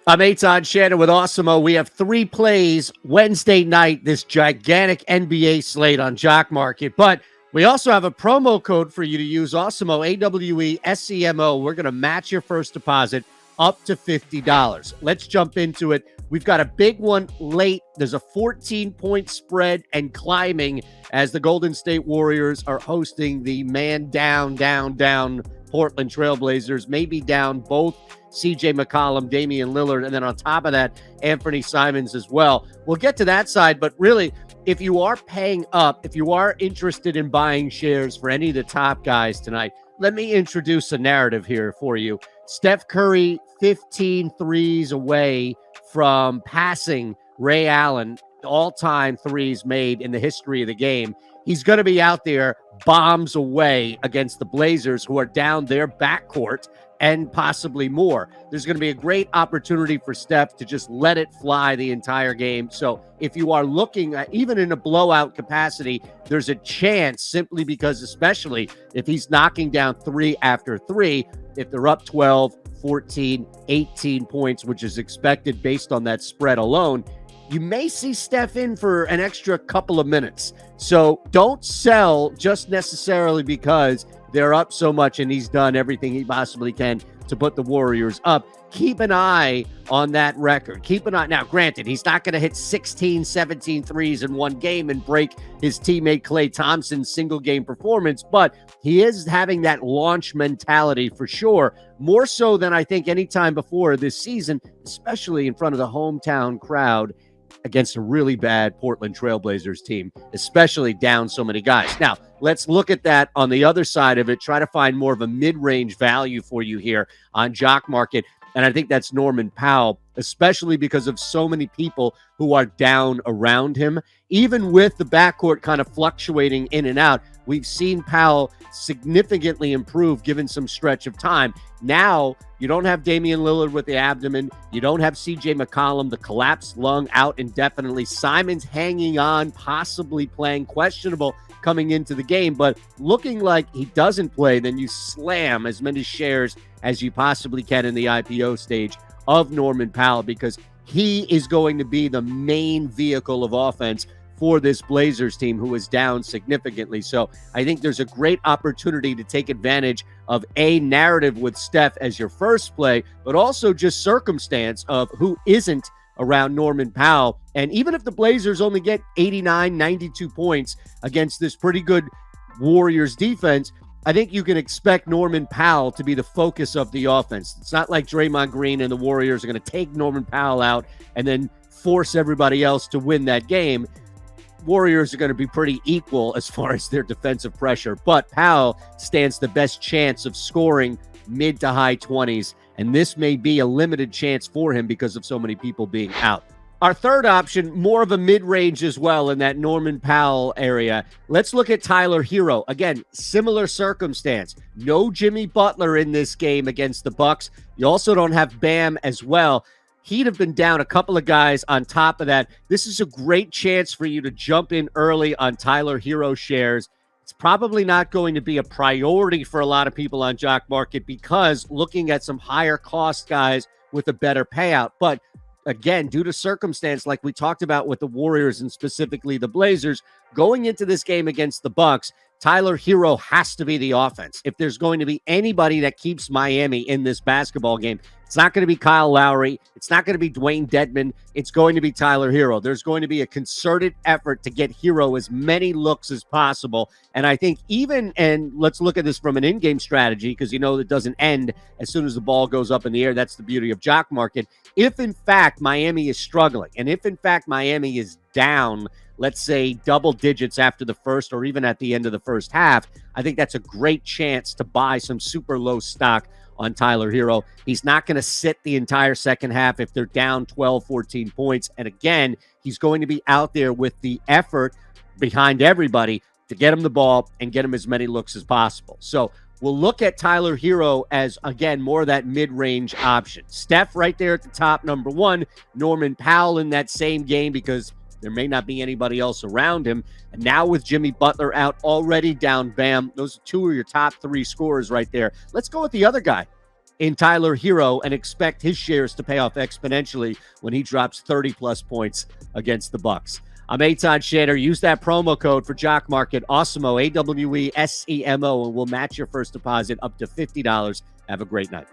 I'm Eytan Shander with Awesemo. We have 3 plays Wednesday night, this gigantic NBA slate on Jock Market. But we also have a promo code for you to use, Awesemo, AWESEMO. We're going to match your first deposit up to $50. Let's jump into it. We've got a big one late. There's a 14-point spread and climbing as the Golden State Warriors are hosting the man down Portland Trailblazers, maybe down both CJ McCollum, Damian Lillard, and then on top of that, Anthony Simons as well. We'll get to that side, but really, if you are paying up, if you are interested in buying shares for any of the top guys tonight, let me introduce a narrative here for you. Steph Curry, 15 threes away from passing Ray Allen, all-time threes made in the history of the game. He's going to be out there bombs away against the Blazers, who are down their backcourt and possibly more. There's going to be a great opportunity for Steph to just let it fly the entire game. So if you are looking at, even in a blowout capacity, there's a chance, simply because, especially if he's knocking down 3 after 3, if they're up 12, 14, 18 points, which is expected based on that spread alone, you may see Steph in for an extra couple of minutes. So don't sell just necessarily because they're up so much and he's done everything he possibly can to put the Warriors up. Keep an eye on that record. Keep an eye. Now, granted, he's not going to hit 16, 17 threes in one game and break his teammate Klay Thompson's single-game performance, but he is having that launch mentality for sure, more so than I think any time before this season, especially in front of the hometown crowd against a really bad Portland Trailblazers team, especially down so many guys. Now, let's look at that on the other side of it, try to find more of a mid-range value for you here on Jock Market. And I think that's Norman Powell, especially because of so many people who are down around him. Even with the backcourt kind of fluctuating in and out, we've seen Powell significantly improve given some stretch of time. Now, you don't have Damian Lillard with the abdomen. You don't have CJ McCollum, the collapsed lung, out indefinitely. Simons hanging on, possibly playing, questionable coming into the game, but looking like he doesn't play. Then you slam as many shares as you possibly can in the IPO stage of Norman Powell, because he is going to be the main vehicle of offense for this Blazers team, who is down significantly. So I think there's a great opportunity to take advantage of a narrative with Steph as your first play, but also just circumstance of who isn't around Norman Powell. And even if the Blazers only get 89, 92 points against this pretty good Warriors defense, I think you can expect Norman Powell to be the focus of the offense. It's not like Draymond Green and the Warriors are going to take Norman Powell out and then force everybody else to win that game. Warriors are going to be pretty equal as far as their defensive pressure, but Powell stands the best chance of scoring mid to high 20s, and this may be a limited chance for him because of so many people being out. Our third option, more of a mid-range as well in that Norman Powell area. Let's look at Tyler Herro. Again, similar circumstance. No Jimmy Butler in this game against the Bucks. You also don't have Bam as well. He'd have been down a couple of guys on top of that. This is a great chance for you to jump in early on Tyler Herro shares. It's probably not going to be a priority for a lot of people on Jock Market because looking at some higher cost guys with a better payout. But again, due to circumstance, like we talked about with the Warriors and specifically the Blazers, going into this game against the Bucks, Tyler Herro has to be the offense. If there's going to be anybody that keeps Miami in this basketball game, it's not going to be Kyle Lowry. It's not going to be Dwayne Dedmon. It's going to be Tyler Herro. There's going to be a concerted effort to get Herro as many looks as possible. And I think and let's look at this from an in-game strategy, because you know it doesn't end as soon as the ball goes up in the air. That's the beauty of Jock Market. If, in fact, Miami is struggling, and if, in fact, Miami is down, let's say double digits after the first or even at the end of the first half, I think that's a great chance to buy some super low stock on Tyler Herro. He's not going to sit the entire second half if they're down 12, 14 points. And again, he's going to be out there with the effort behind everybody to get him the ball and get him as many looks as possible. So we'll look at Tyler Herro as, again, more of that mid-range option. Steph right there at the top, number one. Norman Powell in that same game because there may not be anybody else around him. And now with Jimmy Butler out, already down Bam, those are two of your top three scorers right there. Let's go with the other guy. in Tyler Herro and expect his shares to pay off exponentially when he drops 30-plus points against the Bucks. I'm Eytan Shander. Use that promo code for Jock Market, Awesemo, Awesemo, and we'll match your first deposit up to $50. Have a great night.